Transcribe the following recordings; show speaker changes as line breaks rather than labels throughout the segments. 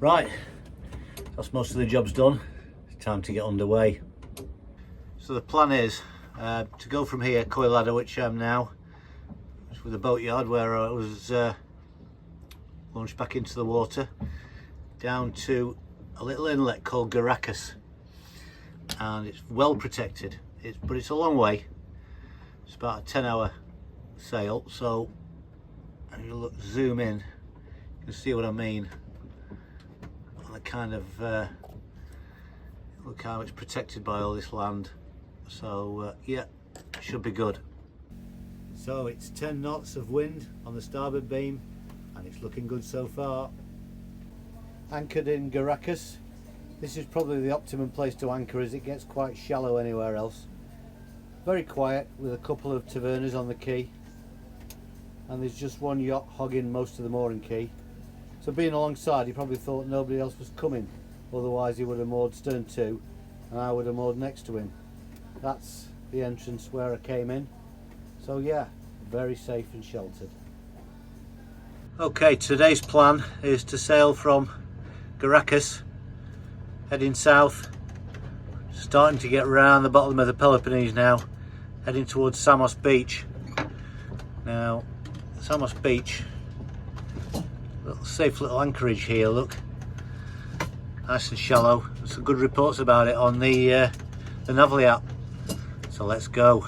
Right, that's most of the job's done. It's time to get underway. So the plan is to go from here, KALAMATA, which I am now, with the boatyard where I was launched back into the water, down to a little inlet called Caracas, and it's well protected. But it's a long way. It's about a 10-hour sail. So if you zoom in, you can see what I mean. On the kind of look how it's protected by all this land. So yeah, should be good. So it's 10 knots of wind on the starboard beam, and it's looking good so far. Anchored in Caracas. This is probably the optimum place to anchor as it gets quite shallow anywhere else. Very quiet, with a couple of tavernas on the quay, and there's just one yacht hogging most of the mooring quay. So being alongside, he probably thought nobody else was coming, otherwise he would have moored stern to and I would have moored next to him. That's the entrance where I came in. So yeah, very safe and sheltered. Okay, today's plan is to sail from Caracas, heading south, starting to get round the bottom of the Peloponnese now, heading towards Samos Beach. Now, Samos Beach, safe little anchorage here, look, nice and shallow. There's some good reports about it on the Navly app, so let's go.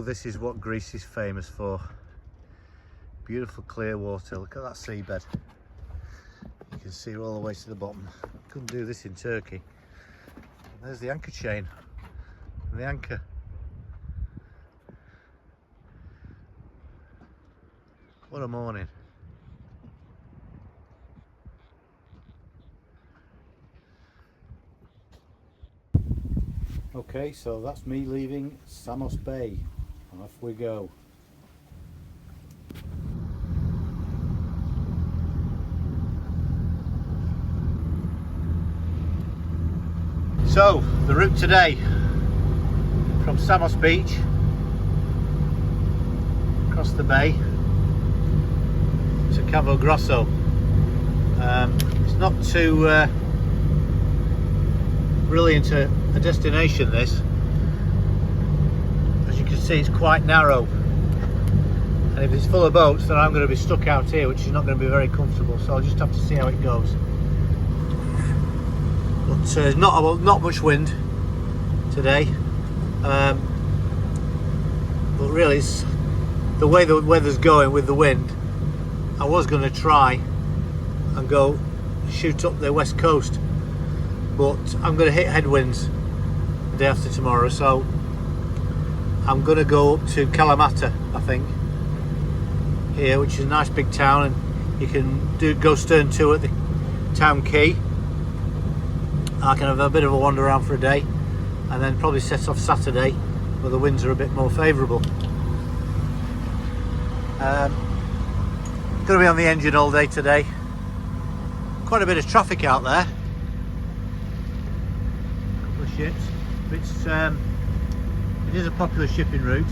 This is what Greece is famous for. Beautiful clear water. Look at that seabed. You can see all the way to the bottom. Couldn't do this in Turkey. There's the anchor chain and the anchor. What a morning. Okay, so that's me leaving Samos Bay. Off we go. So, the route today from Samos Beach across the bay to Cavo Grosso. It's not too brilliant a destination, this. As you can see, it's quite narrow, and if it's full of boats then I'm going to be stuck out here, which is not going to be very comfortable, so I'll just have to see how it goes. But there's not much wind today, but really it's the way the weather's going with the wind. I was going to try and go shoot up the west coast, but I'm going to hit headwinds the day after tomorrow, so I'm going to go up to KALAMATA, I think, here, which is a nice big town, and you can go stern to at the town quay. I can have a bit of a wander around for a day, and then probably set off Saturday where the winds are a bit more favourable. Going to be on the engine all day today. Quite a bit of traffic out there. A couple of ships. It is a popular shipping route,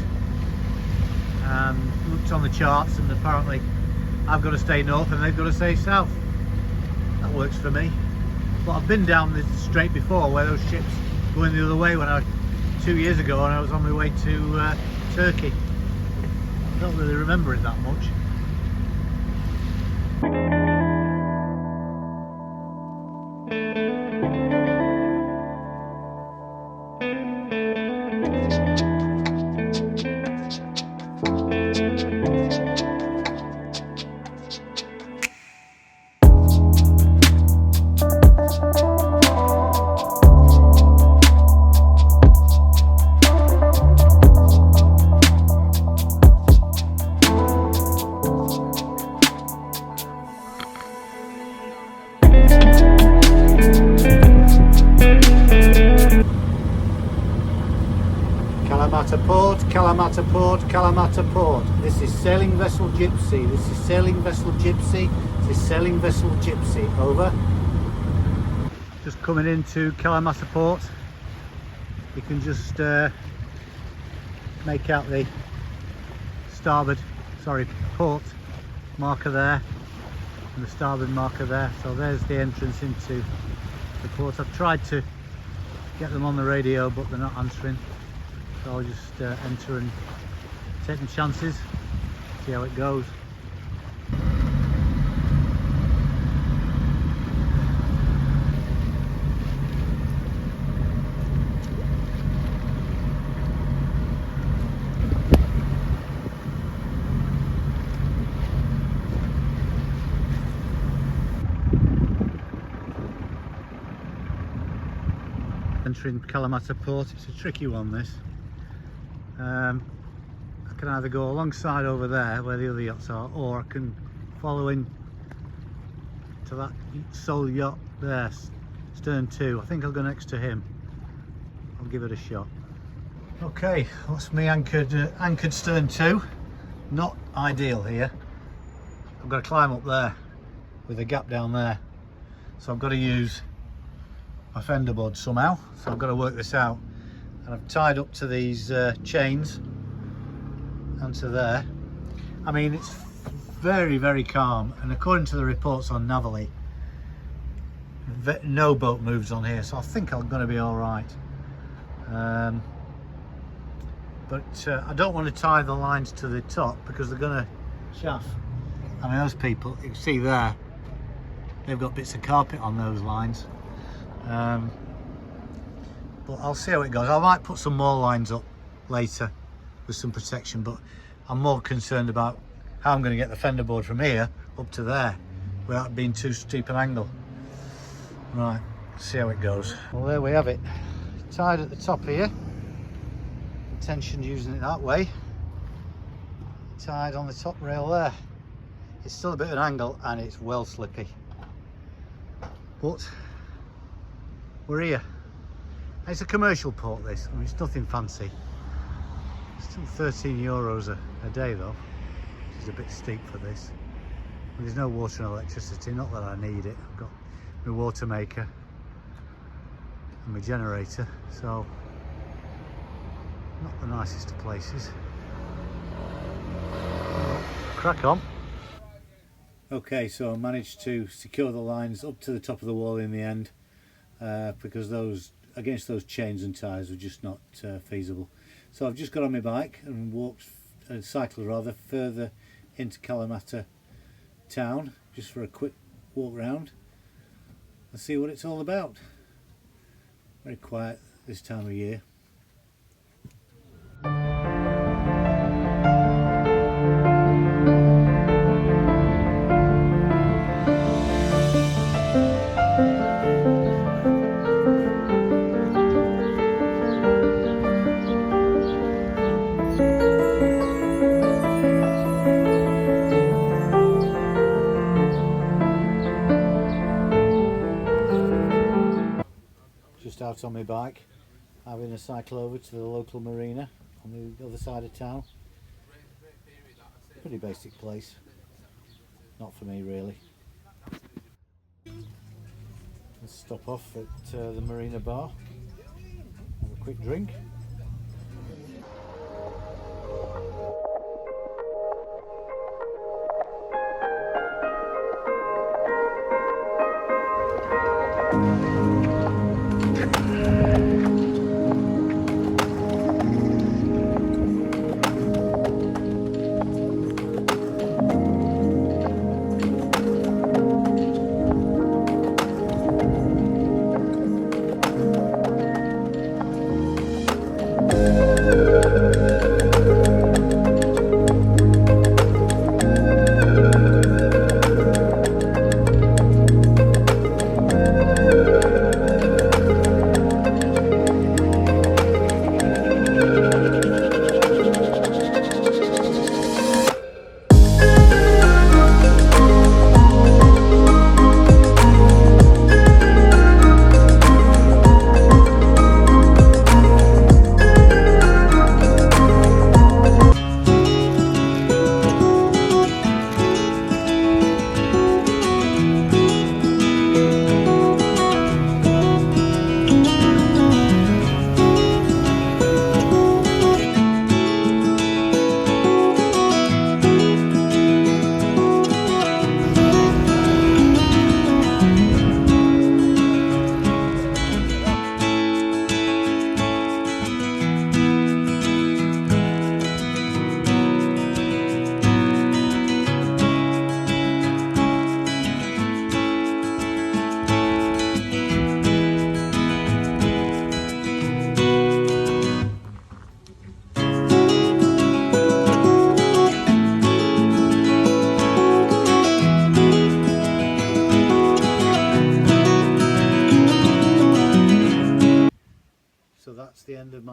and looked on the charts, and apparently I've got to stay north and they've got to stay south. That works for me. But I've been down this strait before where those ships going the other way when 2 years ago when I was on my way to Turkey. I don't really remember it that much. Kalamata Port, Kalamata Port, Kalamata Port. This is sailing vessel Gypsy. This is sailing vessel Gypsy. This is sailing vessel Gypsy. Over. Just coming into Kalamata Port. You can just make out the port marker there and the starboard marker there. So there's the entrance into the port. I've tried to get them on the radio, but they're not answering. So I'll just enter and take some chances, see how it goes. Entering Kalamata Port. It's a tricky one, this. I can either go alongside over there where the other yachts are, or I can follow in to that sole yacht there, stern 2. I think I'll go next to him. I'll give it a shot. Okay, that's me anchored stern 2. Not ideal here. I've got to climb up there with a gap down there, so I've got to use my fender board somehow. So I've got to work this out, and I've tied up to these chains and to there. I mean, it's very, very calm, and according to the reports on Navally, no boat moves on here, so I think I'm going to be all right. But I don't want to tie the lines to the top because they're going to chaff. I mean, those people, you can see there, they've got bits of carpet on those lines. But I'll see how it goes. I might put some more lines up later with some protection, but I'm more concerned about how I'm going to get the fender board from here up to there without being too steep an angle. Right, see how it goes. Well, there we have it. Tied at the top here. Tension using it that way. Tied on the top rail there. It's still a bit of an angle and it's well slippy. But we're here. It's a commercial port, this. I mean, it's nothing fancy. It's still €13 a day though, which is a bit steep for this. And there's no water and electricity, not that I need it. I've got my water maker and my generator, so not the nicest of places. Crack on. Okay, so I managed to secure the lines up to the top of the wall in the end, because those against those chains and ties were just not feasible. So I've just got on my bike and cycled rather further into Kalamata town, just for a quick walk round and see what it's all about. Very quiet this time of year. Just out on my bike, having a cycle over to the local marina on the other side of town. Pretty basic place, not for me really. Let's stop off at the marina bar, have a quick drink.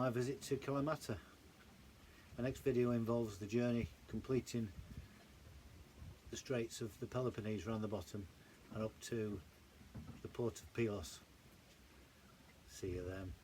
my visit to Kalamata. My next video involves the journey completing the Straits of the Peloponnese around the bottom and up to the port of Pylos. See you then.